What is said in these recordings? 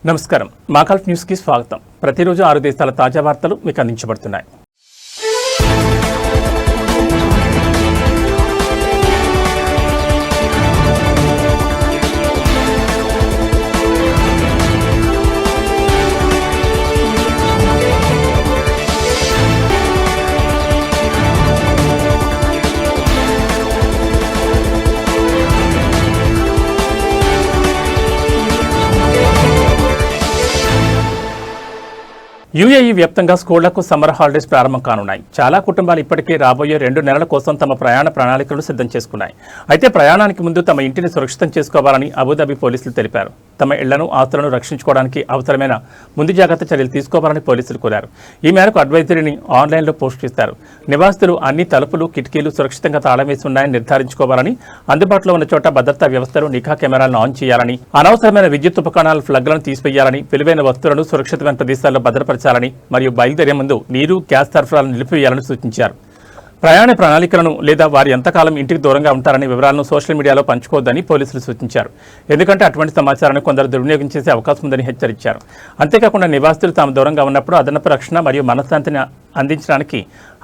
నమస్కారం. మాకల్ఫ్ న్యూస్ కి స్వాగతం. ప్రతిరోజు 6 దేశాల తాజా వార్తలు మీకు అందించబడుతున్నాయి. యూఏఈ వ్యాప్తంగా స్కూళ్లకు సమ్మర్ హాలిడేస్ ప్రారంభం కానున్నాయి. చాలా కుటుంబాలు ఇప్పటికే రాబోయే 2 నెలల కోసం తమ ప్రయాణ ప్రణాళికలను సిద్ధం చేసుకున్నాయి. అయితే ప్రయాణానికి ముందు తమ ఇంటిని సురక్షితం చేసుకోవాలని అబుదాబి పోలీసులు తెలిపారు. తమ ఇళ్లను ఆస్తులను రక్షించుకోవడానికి అవసరమైన ముందు జాగ్రత్త చర్యలు తీసుకోవాలని పోలీసులు కోరారు. ఈ మేరకు అడ్వైజరీని ఆన్లైన్లో పోస్ట్ చేశారు. నివాసితులు అన్ని తలుపులు, కిటికీలు సురక్షితంగా తాళం వేసి ఉన్నాయని నిర్ధారించుకోవాలని, అందుబాటులో ఉన్న చోట భద్రతా వ్యవస్థలు, నిఘా కెమెరాలను ఆన్ చేయాలని, అనవసరమైన విద్యుత్ ఉపకరణాల ప్లగ్లను తీసివేయాలని, విలువైన వస్తువులను సురక్షితమైన ప్రదేశాల్లో భద్రపరచాలని మరియు బయలుదేరే ముందు నీరు, గ్యాస్ సరఫరాలను నిలిపివేయాలని సూచించారు. ప్రయాణ ప్రణాళికలను లేదా వారు ఎంతకాలం ఇంటికి దూరంగా ఉంటారనే వివరాలను సోషల్ మీడియాలో పంచుకోవద్దని పోలీసులు సూచించారు. ఎందుకంటే అటువంటి సమాచారాన్ని కొందరు దుర్వినియోగం చేసే అవకాశం ఉందని హెచ్చరించారు. అంతేకాకుండా నివాసితులు తాము దూరంగా ఉన్నప్పుడు అదనపు రక్షణ మరియు మనశ్శాంతిని అందించడానికి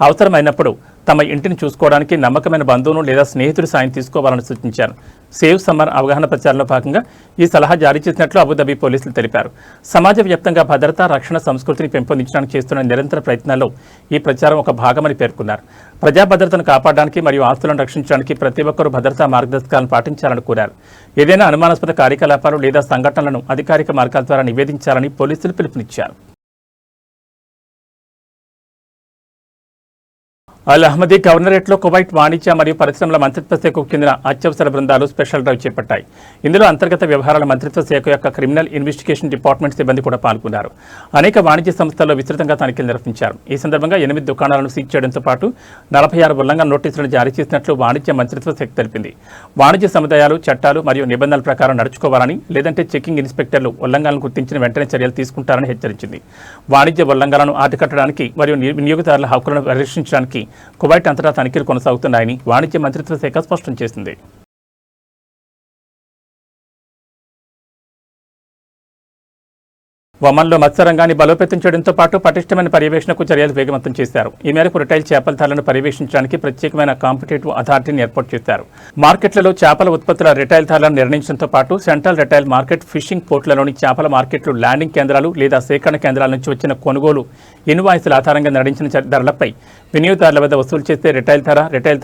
అవసరమైనప్పుడు తమ ఇంటిని చూసుకోవడానికి నమ్మకమైన బంధువును లేదా స్నేహితుడి సాయం తీసుకోవాలని సూచించారు. సేవ్ సమ్మర్ అవగాహన ప్రచారంలో భాగంగా ఈ సలహా జారీ చేసినట్లు అబుదాబి పోలీసులు తెలిపారు. సమాజ వ్యాప్తంగా భద్రత, రక్షణ సంస్కృతిని పెంపొందించడానికి చేస్తున్న నిరంతర ప్రయత్నాల్లో ఈ ప్రచారం ఒక భాగమని పేర్కొన్నారు. ప్రజా భద్రతను కాపాడడానికి మరియు ఆస్తులను రక్షించడానికి ప్రతి ఒక్కరూ భద్రతా మార్గదర్శకాలను పాటించాలని కోరారు. ఏదైనా అనుమానాస్పద కార్యకలాపాలు లేదా సంఘటనలను అధికారిక మార్గాల ద్వారా నివేదించాలని పోలీసులు పిలుపునిచ్చారు. అల్ అహ్మదీ గవర్నరేట్లో కువైట్ వాణిజ్య మరియు పరిశ్రమల మంత్రిత్వ శాఖకు చెందిన అత్యవసర బృందాలు స్పెషల్ డ్రైవ్ చేపట్టాయి. ఇందులో అంతర్గత వ్యవహారాల మంత్రిత్వ శాఖ యొక్క క్రిమినల్ ఇన్వెస్టిగేషన్ డిపార్ట్మెంట్ సిబ్బంది కూడా పాల్గొన్నారు. అనేక వాణిజ్య సంస్థల్లో విస్తృతంగా తనిఖీలు నిర్వహించారు. ఈ సందర్భంగా 8 దుకాణాలను సీజ్ చేయడంతో పాటు 46 ఉల్లంఘన నోటీసులను జారీ చేసినట్లు వాణిజ్య మంత్రిత్వ శాఖ తెలిపింది. వాణిజ్య సముదాయాలు చట్టాలు మరియు నిబంధనల ప్రకారం నడుచుకోవాలని, లేదంటే చెకింగ్ ఇన్స్పెక్టర్లు ఉల్లంఘనలను గుర్తించిన వెంటనే చర్యలు తీసుకుంటారని హెచ్చరించింది. వాణిజ్య ఉల్లంఘనలను అడ్డుకట్టడానికి మరియు వినియోగదారుల హక్కులను పరిరక్షించడానికి కువైట్ అంతటా తనిఖీలు కొనసాగుతున్నాయని వాణిజ్య మంత్రిత్వ శాఖ స్పష్టం చేసింది. ఒమన్లో మత్స్యరంగాన్ని బలోపేతం చేయడంతో పాటు పటిష్టమైన పర్యవేక్షణకు చర్యలు వేగవంతం చేశారు. ఈ మేరకు రిటైల్ చేపల ధరలను పర్యవేక్షించడానికి ప్రత్యేకమైన కాంపిటేటివ్ అథారిటీని ఏర్పాటు చేశారు. మార్కెట్లలో చేపల ఉత్పత్తుల రిటైల్ ధరలను నిర్ణయించడంతో పాటు సెంట్రల్ రిటైల్ మార్కెట్, ఫిషింగ్ పోర్ట్లలోని చేపల మార్కెట్లు, ల్యాండింగ్ కేంద్రాలు లేదా సేకరణ కేంద్రాల నుంచి వచ్చిన కొనుగోలు ఇన్వాయిస్ల ఆధారంగా నిర్ణయించిన ధరలపై వినియోగదారుల వద్ద వసూలు చేసే రిటైల్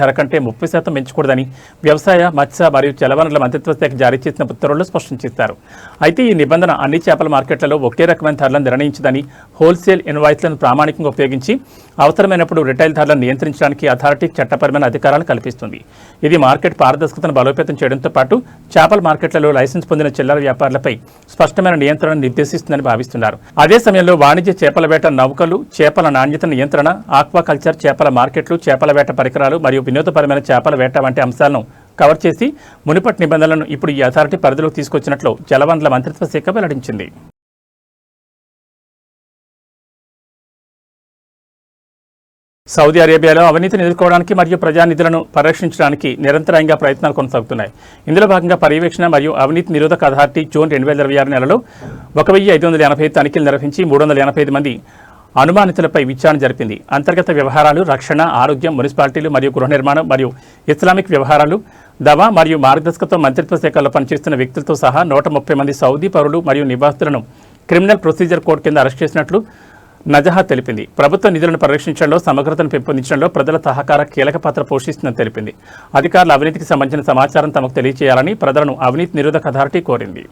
ధర కంటే 30% పెంచకూడదని వ్యవసాయ, మత్స్య మరియు జలవనరుల మంత్రిత్వ శాఖ జారీ చేసిన ఉత్తర్వుల్లో స్పష్టం చేశారు. అయితే ఈ నిబంధన అన్ని చేపల మార్కెట్లలో ఒకే రకమైన ధరలను నిర్ణయించదని, హోల్సేల్ ఇన్వాయిస్లను ప్రామాణికంగా ఉపయోగించి అవసరమైనప్పుడు రిటైల్ ధరలను నియంత్రించడానికి అథారిటీ చట్టపరమైన అధికారాలు కల్పిస్తుంది. ఇది మార్కెట్ పారదర్శకతను బలోపేతం చేయడంతో పాటు చేపల మార్కెట్లలో లైసెన్స్ పొందిన చిల్లర వ్యాపారులపై స్పష్టమైన నియంత్రణను నిర్దేశిస్తుందని భావిస్తున్నారు. అదే సమయంలో వాణిజ్య చేపల వేట నౌకలు, చేపల నాణ్యత నియంత్రణ, ఆక్వాకల్చర్, చేపల మార్కెట్లు, చేపల వేట పరికరాలు మరియు వినోదపరమైన చేపల వేట వంటి అంశాలను కవర్ చేసి మునుపటి నిబంధనలను ఇప్పుడు ఈ అథారిటీ పరిధిలోకి తీసుకొచ్చినట్లు జలవనరుల మంత్రిత్వ శాఖ వెల్లడించింది. సౌదీ అరేబియాలో అవినీతిని ఎదుర్కోవడానికి మరియు ప్రజానిధులను పరిరక్షించడానికి నిరంతరంగా ప్రయత్నాలు కొనసాగుతున్నాయి. ఇందులో భాగంగా పర్యవేక్షణ మరియు అవినీతి నిరోధక అథారిటీ జూన్ 2026 నెలలో 1585 తనిఖీలు నిర్వహించి 385 మంది అనుమానితులపై విచారణ జరిపింది. అంతర్గత వ్యవహారాలు, రక్షణ, ఆరోగ్యం, మున్సిపాలిటీలు మరియు గృహ నిర్మాణం మరియు ఇస్లామిక్ వ్యవహారాలు, దవా మరియు మార్గదర్శకత్వ మంత్రిత్వ శాఖల్లో పనిచేస్తున్న వ్యక్తులతో సహా 130 మంది సౌదీ పౌరులు మరియు నివాసితులను క్రిమినల్ ప్రొసీజర్ కోడ్ కింద అరెస్ట్ చేసినట్లు నజహా తెలిపింది. ప్రభుత్వ నిధులను పరిరక్షించడంలో, సమగ్రతను పెంపొందించడంలో ప్రజల సహకార కీలక పాత్ర పోషిస్తుందని తెలిపింది. అధికారులు అవినీతికి సంబంధించిన సమాచారం తమకు తెలియజేయాలని ప్రజలను అవినీతి నిరోధక అథారిటీ కోరింది.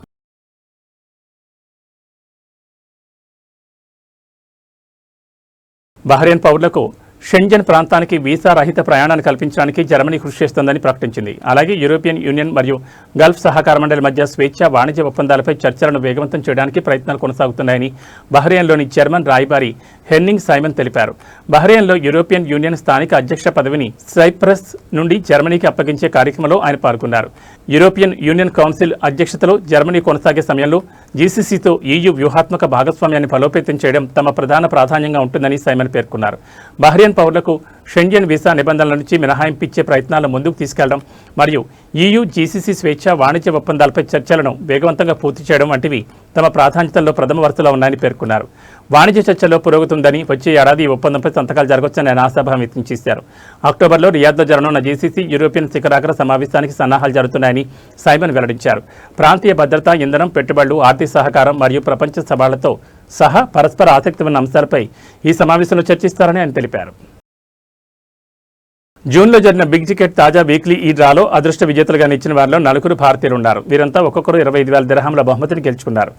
బహ్రెయిన్ పౌరులకు షెంజన్ ప్రాంతానికి వీసా రహిత ప్రయాణాన్ని కల్పించడానికి జర్మనీ కృషి చేస్తోందని ప్రకటించింది. అలాగే యూరోపియన్ యూనియన్ మరియు గల్ఫ్ సహకార మండలి మధ్య స్వేచ్ఛ వాణిజ్య ఒప్పందాలపై చర్చలను వేగవంతం చేయడానికి ప్రయత్నాలు కొనసాగుతున్నాయని బహ్రెయిన్లోని జర్మన్ రాయబారి హెన్నింగ్ సైమన్ తెలిపారు. బహ్రెయిన్లో యూరోపియన్ యూనియన్ స్థానిక అధ్యక్ష పదవిని సైప్రస్ నుండి జర్మనీకి అప్పగించే కార్యక్రమంలో ఆయన పాల్గొన్నారు. యూరోపియన్ యూనియన్ కౌన్సిల్ అధ్యక్షతలో జర్మనీ కొనసాగే సమయంలో జీసీసీతో EU వ్యూహాత్మక భాగస్వామ్యాన్ని బలోపేతం చేయడం తమ ప్రధాన ప్రాధాన్యంగా ఉంటుందని సైమన్ పేర్కొన్నారు. బహ్రెయిన్ పౌరులకు షెంజన్ వీసా నిబంధనల నుంచి మినహాయింపు ఇచ్చే ప్రయత్నాలను ముందుకు తీసుకెళ్లడం మరియు EU GCC స్వేచ్ఛ వాణిజ్య ఒప్పందాలపై చర్చలను వేగవంతంగా పూర్తి చేయడం వంటివి తమ ప్రాధాన్యతల్లో ప్రథమ వరుసలో ఉన్నాయని పేర్కొన్నారు. వాణిజ్య చర్చల్లో పురోగతుందని వచ్చే ఏడాది ఈ ఒప్పందంపై సంతకాలు జరగవచ్చని ఆయన ఆశాభావం వ్యక్తం చేశారు. అక్టోబర్లో రియాద్లో జరగనున్న GCC యూరోపియన్ శిఖరాగ్ర సమావేశానికి సన్నాహాలు జరుగుతున్నాయని సైమన్ వెల్లడించారు. ప్రాంతీయ భద్రత, ఇంధనం, పెట్టుబడులు, ఆర్థిక సహకారం మరియు ప్రపంచ సవాళ్లతో సహా పరస్పర ఆసక్తి ఉన్న అంశాలపై ఈ సమావేశంలో చర్చిస్తారని ఆయన తెలిపారు. జూన్లో జరిగిన బిగ్ టికెట్ తాజా వీక్లీ ఈ డ్రాలో అదృష్ట విజేతలుగా నిలిచిన వారిలో 4 భారతీయులు ఉన్నారు. వీరంతా ఒక్కొక్కరు 25,000 దిర్హాంల బహుమతిని గెలుచుకున్నారు.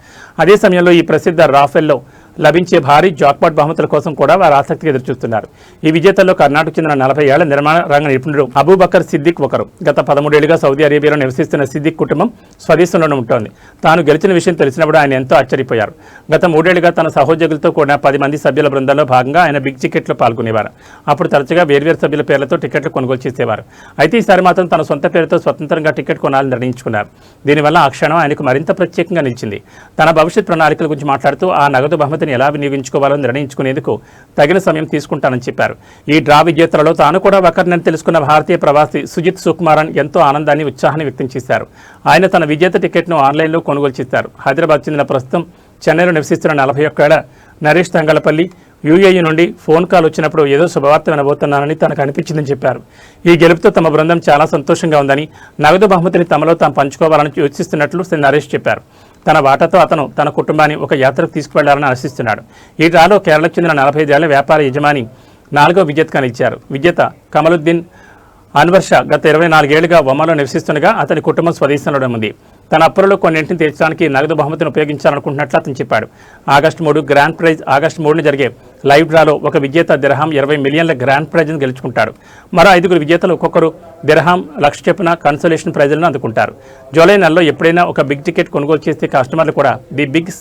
అదే సమయంలో ఈ ప్రసిద్ధ రాఫెల్లో లభించే భారీ జాక్పాట్ బహుమతుల కోసం కూడా వారు ఆసక్తిగా ఎదురుచూస్తున్నారు. ఈ విజేతల్లో కర్ణాటక చెందిన 40 ఏళ్ల నిర్మాణ రంగ నిపుణుడు అబూబకర్ సిద్దిక్ ఒకరు. గత 13 ఏళ్లుగా సౌదీ అరేబియాలో నివసిస్తున్న సిద్దిక్ కుటుంబం స్వదేశంలోనే ఉంటుంది. తాను గెలిచిన విషయం తెలిసినప్పుడు ఆయన ఎంతో ఆశ్చర్యపోయారు. గత 3 ఏళ్లుగా తన సహోద్యోగులతో కూడిన 10 మంది సభ్యుల బృందంలో భాగంగా ఆయన బిగ్ టికెట్లో పాల్గొనేవారు. అప్పుడు తరచుగా వేర్వేరు సభ్యుల పేర్లతో టికెట్లు కొనుగోలు చేసేవారు. అయితే ఈసారి మాత్రం తన సొంత పేరుతో స్వతంత్రంగా టికెట్ కొనాలని నిర్ణయించుకున్నారు. దీనివల్ల ఆ క్షణం ఆయనకు మరింత ప్రత్యేకంగా నిలిచింది. తన భవిష్యత్ ప్రణాళికల గురించి మాట్లాడుతూ ఆ నగదు బహుమతిని ఎలా వినియోగించుకోవాలో నిర్ణయించుకునేందుకు తగిన సమయం తీసుకుంటానని చెప్పారు. ఈ డ్రా విజేతలలో తాను కూడా ఒకరినని తెలుసుకున్న భారతీయ ప్రవాసి సుజిత్ సుకుమారన్ ఎంతో ఆనందాన్ని, ఉత్సాహాన్ని వ్యక్తం చేశారు. ఆయన తన విజేత టికెట్ను ఆన్లైన్లో కొనుగోలు చేశారు. హైదరాబాద్ చెందిన ప్రస్తుతం చెన్నైలో నివసిస్తున్న 41 ఏళ్ల నరేష్ తంగలపల్లి UAE నుండి ఫోన్ కాల్ వచ్చినప్పుడు ఏదో శుభవార్త వినబోతున్నానని తనకు అనిపించిందని చెప్పారు. ఈ గెలుపుతో తమ బృందం చాలా సంతోషంగా ఉందని, నగదు బహుమతిని తమలో తాము పంచుకోవాలని యోచిస్తున్నట్లు నరేష్ చెప్పారు. తన వాటాతో అతను తన కుటుంబాన్ని ఒక యాత్రకు తీసుకువెళ్లాలని ఆశిస్తున్నాడు. ఈ డ్రాలో కేరళకు చెందిన 45 ఏళ్ల వ్యాపార యజమాని 4వ విజేతగా నిలిచారు. విజేత కమలుద్దీన్ అన్వర్ షా గత 24 ఏళ్లుగా ఒమాన్లో నివసిస్తుండగా అతని కుటుంబం స్వదేశంలోనే ఉంది. తన అప్పులలో కొన్నింటిని తీర్చడానికి నగదు బహుమతిని ఉపయోగించాలనుకుంటున్నట్లు అతను చెప్పాడు. ఆగస్టు 3 గ్రాండ్ ప్రైజ్ ఆగస్టు 3న జరిగే లైవ్ డ్రాలో ఒక విజేత దిర్హాం 20 మిలియన్ల గ్రాండ్ ప్రైజ్ను గెలుచుకుంటాడు. మరో 5 విజేతలు ఒక్కొక్కరు దిర్హాం 1,00,000 చొప్పున కన్సోలేషన్ ప్రైజులను అందుకుంటారు. జూలై నెలలో ఎప్పుడైనా ఒక బిగ్ టికెట్ కొనుగోలు చేస్తే కస్టమర్లు కూడా ది బిగ్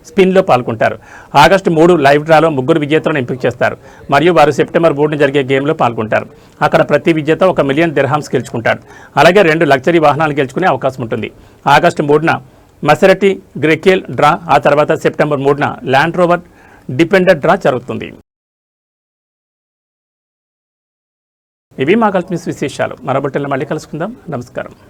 స్పిన్లో పాల్గొంటారు. ఆగస్టు 3 లైవ్ డ్రాలో 3 విజేతలను ఎంపిక చేస్తారు మరియు వారు సెప్టెంబర్ 3న జరిగే గేమ్లో పాల్గొంటారు. అక్కడ ప్రతి విజేత 1 మిలియన్ దిర్హామ్స్ గెలుచుకుంటాడు. అలాగే 2 లగ్జరీ వాహనాలు గెలుచుకునే అవకాశం ఉంటుంది. ఆగస్టు 3న మసెరటి గ్రెకేల్ డ్రా, ఆ తర్వాత సెప్టెంబర్ 3న ల్యాండ్ రోవర్ డిపెండెంట్ డ్రా జరుగుతుంది. ఇవి మా కల్పిన విశేషాలు. మరో బుట్టెల్లో మళ్ళీ కలుసుకుందాం. నమస్కారం.